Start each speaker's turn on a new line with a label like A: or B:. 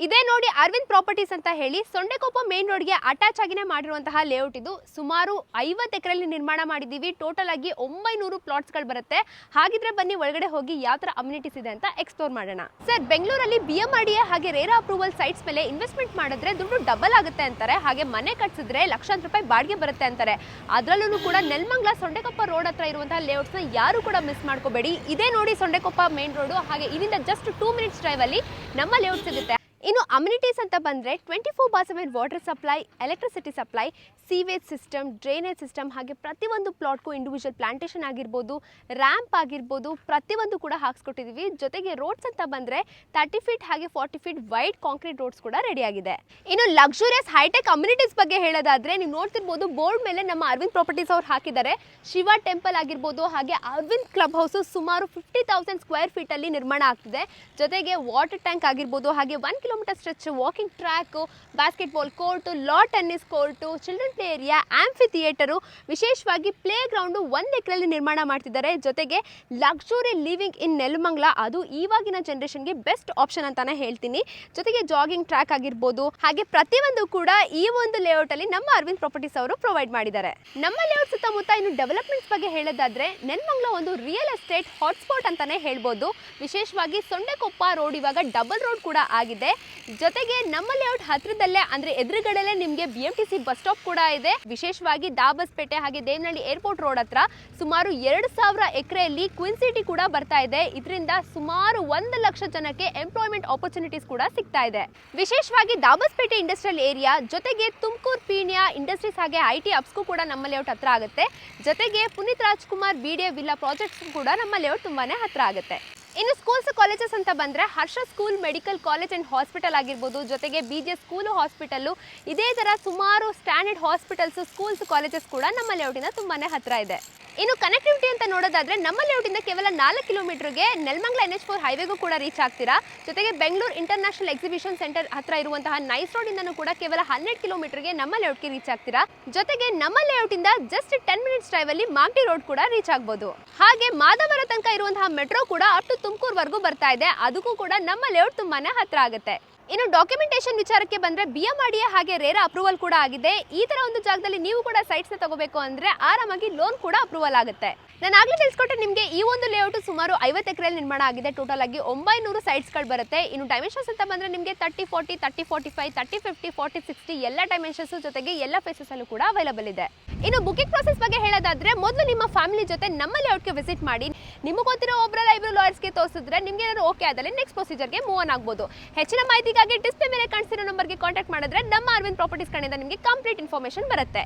A: ಇದೇ ನೋಡಿ ಅರವಿಂದ್ ಪ್ರಾಪರ್ಟೀಸ್ ಅಂತ ಹೇಳಿ ಸೊಂಡೆಕೊಪ್ಪ ಮೇನ್ ರೋಡ್ಗೆ ಅಟ್ಯಾಚ್ ಆಗಿನೇ ಮಾಡಿರುವಂತಹ ಲೇಔಟ್ ಇದು. ಸುಮಾರು 50 ಎಕರೆಯಲ್ಲಿ ನಿರ್ಮಾಣ ಮಾಡಿದ್ದೀವಿ. ಟೋಟಲ್ ಆಗಿ 900 ಪ್ಲಾಟ್ಸ್ಗಳು ಬರುತ್ತೆ. ಹಾಗಿದ್ರೆ ಬನ್ನಿ ಒಳಗಡೆ ಹೋಗಿ ಯಾವ ತರ ಅಮ್ಯುನಿಟೀಸ್ ಇದೆ ಅಂತ ಎಕ್ಸ್ಪ್ಲೋರ್ ಮಾಡೋಣ. ಸರ್, ಬೆಂಗಳೂರಲ್ಲಿ BMRDA ಹಾಗೆ ರೇರಾ ಅಪ್ರೂವಲ್ ಸೈಟ್ಸ್ ಮೇಲೆ ಇನ್ವೆಸ್ಟ್ಮೆಂಟ್ ಮಾಡಿದ್ರೆ ದುಡ್ಡು ಡಬಲ್ ಆಗುತ್ತೆ ಅಂತಾರೆ. ಹಾಗೆ ಮನೆ ಕಟ್ಸಿದ್ರೆ ಲಕ್ಷಾಂತರ ರೂಪಾಯಿ ಬಾಡಿಗೆ ಬರುತ್ತೆ ಅಂತಾರೆ. ಅದರಲ್ಲೂ ಕೂಡ ನೆಲಮಂಗಲ ಸೊಂಡೆಕೊಪ್ಪ ರೋಡ್ ಹತ್ರ ಇರುವಂತಹ ಲೇಔಟ್ಸ್ ನ ಯಾರು ಕೂಡ ಮಿಸ್ ಮಾಡ್ಕೋಬೇಡಿ. ಇದೇ ನೋಡಿ ಸೊಂಡೆಕೊಪ್ಪ ಮೇನ್ ರೋಡ್. ಹಾಗೆ ಇಲ್ಲಿಂದ ಜಸ್ಟ್ 2 ಮಿನಿಟ್ಸ್ ಡ್ರೈವ್ ಅಲ್ಲಿ ನಮ್ಮ ಲೇಔಟ್ ಸಿಗುತ್ತೆ. ಇನ್ನು ಅಮ್ಯುನಿಟೀಸ್ ಅಂತ ಬಂದರೆ 24/7 water supply, electricity supply, sewage system, drainage system, ಹಾಗೆ ಪ್ರತಿಯೊಂದು ಪ್ಲಾಟ್ಗೂ ಇಂಡಿವಿಜುವಲ್ ಪ್ಲಾಂಟೇಶನ್ ಆಗಿರ್ಬೋದು, ರ್ಯಾಂಪ್ ಆಗಿರ್ಬೋದು, ಪ್ರತಿಯೊಂದು ಕೂಡ ಹಾಕ್ಸ್ಕೊಟ್ಟಿದ್ದೀವಿ. ಜೊತೆಗೆ ರೋಡ್ಸ್ ಅಂತ ಬಂದರೆ 30 ಫೀಟ್ ಹಾಗೆ 40 ಫೀಟ್ ವೈಡ್ ಕಾಂಕ್ರೀಟ್ ರೋಡ್ಸ್ ಕೂಡ ರೆಡಿ ಆಗಿದೆ. ಇನ್ನು ಲಕ್ಸುರಿಯಸ್ ಹೈಟೆಕ್ ಅಮ್ಯುನಿಟೀಸ್ ಬಗ್ಗೆ ಹೇಳೋದಾದ್ರೆ ನೀವು ನೋಡ್ತಿರ್ಬೋದು ಬೋರ್ಡ್ ಮೇಲೆ ನಮ್ಮ ಅರವಿಂದ್ ಪ್ರಾಪರ್ಟೀಸ್ ಅವ್ರು ಹಾಕಿದ್ದಾರೆ. ಶಿವ ಟೆಂಪಲ್ ಆಗಿರ್ಬೋದು, ಹಾಗೆ ಅರವಿಂದ್ ಕ್ಲಬ್ ಹೌಸು ಸುಮಾರು 50,000 ಸ್ಕ್ವೇರ್ ಫೀಟ್ ಅಲ್ಲಿ ನಿರ್ಮಾಣ ಆಗ್ತಿದೆ. ಜೊತೆಗೆ ವಾಟರ್ ಟ್ಯಾಂಕ್ ಆಗಿರ್ಬೋದು, ಹಾಗೆ 1 kilometre stretch walking track, basketball court, lawn tennis court, children play area, amphitheatre, ವಿಶೇಷವಾಗಿ ಪ್ಲೇ ಗ್ರೌಂಡ್ 1 ಎಕರೆಯಲ್ಲಿ ನಿರ್ಮಾಣ ಮಾಡ್ತಿದ್ದಾರೆ. ಜೊತೆಗೆ ಲಕ್ಸುರಿ ಲಿವಿಂಗ್ ಇನ್ ನೆಲಮಂಗಲ, ಅದು ಇವಾಗಿನ ಜನರೇಷನ್ಗೆ ಬೆಸ್ಟ್ ಆಪ್ಷನ್ ಅಂತಾನೆ ಹೇಳ್ತೀನಿ. ಜೊತೆಗೆ ಜಾಗಿಂಗ್ ಟ್ರ್ಯಾಕ್ ಆಗಿರ್ಬೋದು, ಹಾಗೆ ಪ್ರತಿಯೊಂದು ಕೂಡ ಈ ಒಂದು ಲೇಔಟ್ ಅಲ್ಲಿ ನಮ್ಮ ಅರವಿಂದ್ ಪ್ರಾಪರ್ಟೀಸ್ ಅವರು ಪ್ರೊವೈಡ್ ಮಾಡಿದ್ದಾರೆ. ನಮ್ಮ ಲೇಔಟ್ ಸುತ್ತಮುತ್ತ ಇನ್ನು ಡೆವಲಪ್ಮೆಂಟ್ಸ್ ಬಗ್ಗೆ ಹೇಳೋದಾದ್ರೆ ನೆಲಮಂಗಲ ಒಂದು ರಿಯಲ್ ಎಸ್ಟೇಟ್ ಹಾಟ್ಸ್ಪಾಟ್ ಅಂತಾನೆ ಹೇಳ್ಬೋದು. ವಿಶೇಷವಾಗಿ ಸೊಂಡೆಕೊಪ್ಪ ರೋಡ್ ಇವಾಗ ಡಬಲ್ ರೋಡ್ ಕೂಡ ಆಗಿದೆ. ಜೊತೆಗೆ ನಮ್ಮ ಲೇಔಟ್ ಹತ್ರದಲ್ಲೇ ಅಂದ್ರೆ ಎದುರುಗಡೆಲೆ ನಿಮಗೆ BMTC ಬಸ್ ಸ್ಟಾಪ್ ಕೂಡ ಇದೆ. ವಿಶೇಷವಾಗಿ ದಾಬಸ್ಪೇಟೆ ಹಾಗೆ ದೇವನಹಳ್ಳಿ ಏರ್ಪೋರ್ಟ್ ರೋಡ್ ಹತ್ರ ಸುಮಾರು 2,000 ಎಕರೆಯಲ್ಲಿ ಕ್ವಿನ್ ಸಿಟಿ ಕೂಡ ಬರ್ತಾ ಇದೆ. ಇದರಿಂದ ಸುಮಾರು 1 ಲಕ್ಷ ಜನಕ್ಕೆ ಎಂಪ್ಲಾಯ್ಮೆಂಟ್ ಆಪರ್ಚುನಿಟೀಸ್ ಕೂಡ ಸಿಗ್ತಾ ಇದೆ. ವಿಶೇಷವಾಗಿ ದಾಬಸ್ಪೇಟೆ ಇಂಡಸ್ಟ್ರಿಯಲ್ ಏರಿಯಾ, ಜೊತೆಗೆ ತುಮಕೂರು ಪೀಣ್ಯ ಇಂಡಸ್ಟ್ರೀಸ್ ಹಾಗೆ IT ಹಬ್ಸ್ಗೂ ಕೂಡ ನಮ್ಮ ಲೇಔಟ್ ಹತ್ರ ಆಗುತ್ತೆ. ಜೊತೆಗೆ Puneeth Rajkumar BDA villa projects ಕೂಡ ನಮ್ಮ ಲೇಔಟ್ ತುಂಬಾನೇ ಹತ್ರ ಆಗುತ್ತೆ. ಇನ್ನು ಸ್ಕೂಲ್ಸ್ ಕಾಲೇಜಸ್ ಅಂತ ಬಂದರೆ Harsha school medical college and hospital ಆಗಿರ್ಬೋದು, ಜೊತೆಗೆ BGS ಸ್ಕೂಲು ಹಾಸ್ಪಿಟಲ್ಲು, ಇದೇ ಥರ ಸುಮಾರು ಸ್ಟ್ಯಾಂಡರ್ಡ್ ಹಾಸ್ಪಿಟಲ್ಸ್, ಸ್ಕೂಲ್ಸ್, ಕಾಲೇಜಸ್ ಕೂಡ ನಮ್ಮ ಲೇಔಟಿಂದ ತುಂಬಾ ಹತ್ರ ಇದೆ. ಇನ್ನು ಕನೆಕ್ಟಿವಿಟಿ ಅಂತ ನೋಡೋದಾದ್ರೆ ನಮ್ಮ ಲೇಔಟಿಂದ ಕೇವಲ 4 ಕಿಲೋಮೀಟರ್ಗೆ ನೆಲಮಂಗಲ NH4 ಹೈವೇಗೂ ಕೂಡ ರೀಚ್ ಆಗ್ತೀರಾ. ಜೊತೆಗೆ ಬೆಂಗಳೂರು ಇಂಟರ್ನ್ಯಾಷನಲ್ ಎಕ್ಸಿಬಿಷನ್ ಸೆಂಟರ್ ಹತ್ರ ಇರುವಂತಹ ನೈಸ್ ರೋಡ್ ಇಂದನೂ ಕೂಡ ಕೇವಲ 12 ಕಿಲೋಮೀಟರ್ಗೆ ನಮ್ಮ ಲೇಔಟ್ಗೆ ರೀಚ್ ಆಗ್ತೀರಾ. ಜೊತೆಗೆ ನಮ್ಮ ಲೇಔಟಿಂದ ಜಸ್ಟ್ 10 ಮಿನಿಟ್ಸ್ ಡ್ರೈವ್ ಅಲ್ಲಿ ಮಾಗಡಿ ರೋಡ್ ಕೂಡ ರೀಚ್ ಆಗ್ಬೋದು. ಹಾಗೆ ಮಾದವರ ತನಕ ಇರುವಂತಹ ಮೆಟ್ರೋ ಕೂಡ ಅಪ್ ಟು ತುಮಕೂರ್ವರೆಗೂ ಬರ್ತಾ ಇದೆ. ಅದಕ್ಕೂ ಕೂಡ ನಮ್ಮ ಲೇಔಟ್ ತುಂಬಾನೇ ಹತ್ರ ಆಗುತ್ತೆ. ಇನ್ನು ಡಾಕ್ಯುಮೆಂಟೇಶನ್ ವಿಚಾರಕ್ಕೆ ಬಂದ್ರೆ BMRDA ಹಾಗೆ ರೇರಾ ಅಪ್ರೂವಲ್ ಕೂಡ ಆಗಿದೆ. ಈ ತರ ಒಂದು ಜಾಗದಲ್ಲಿ ನೀವು ಕೂಡ ಸೈಟ್ಸ್ ನ ತಗೋಬೇಕು ಅಂದ್ರೆ ಆರಾಮಾಗಿ ಲೋನ್ ಕೂಡ ಅಪ್ರೂವಲ್ ಆಗುತ್ತೆ. ನಾನು ಆಗ್ಲೇ ತಿಳಿಸ್ಕೊಟ್ಟೆ ನಿಮಗೆ ಈ ಒಂದು ಲೇಔಟ್ ಸುಮಾರು 50 ಎಕರೆಯಲ್ಲಿ ನಿರ್ಮಾಣ ಆಗಿದೆ. ಟೋಟಲ್ ಆಗಿ 900 ಸೈಟ್ಸ್ಗಳು ಬರುತ್ತೆ. ಇನ್ನು ಡೈಮೆನ್ಷನ್ಸ್ ಅಂತ ಬಂದ್ರೆ ನಿಮಗೆ 30-40, 30-45, 30-50, 40-60 ಎಲ್ಲ ಡೈಮೆನ್ಷನ್ಸ್ ಜೊತೆಗೆ ಎಲ್ಲ ಫೇಸಸ್ ಅಲ್ಲೂ ಕೂಡ ಅವೈಲೇಬಲ್ ಇದೆ. ಇನ್ನು ಬುಕಿಂಗ್ ಪ್ರೊಸೆಸ್ ಬಗ್ಗೆ ಹೇಳೋದಾದ್ರೆ ಮೊದಲು ನಿಮ್ಮ ಫ್ಯಾಮಿಲಿ ಜೊತೆ ನಮ್ಮ ಲೇಔಟ್ಗೆ ವಿಸಿಟ್ ಮಾಡಿ ನಿಮಗೆ ಗೊತ್ತಿರೋ ಒಬ್ಬರಲ್ಲ ಇಬ್ಬರು ಲಾಯರ್ಸ್ಗೆ ತೋರಿಸಿದ್ರೆ ನಿಮ್ಗೆ ಏನಾದ್ರು ಓಕೆ ಆದಲ್ಲಿ ನೆಕ್ಸ್ಟ್ ಪ್ರೊಸೀಜರ್ಗೆ ಮೂವ್ ಆನ್ ಆಗ್ಬೋದು. ಹೆಚ್ಚಿನ ಮಾಹಿತಿಗಾಗಿ ಡಿಸ್ಪ್ಲೇ ಮೇಲೆ ಕಾಣಿಸಿರೋ ನಂಬರ್ಗೆ ಕಾಂಟ್ಯಾಕ್ಟ್ ಮಾಡಿದ್ರೆ ನಮ್ಮ ಅರವಿಂದ್ ಪ್ರಾಪರ್ಟೀಸ್ ಕಡೆಯಿಂದ ನಿಮಗೆ ಕಂಪ್ಲೀಟ್ ಇನ್ಫಾರ್ಮೇಷನ್ ಬರುತ್ತೆ.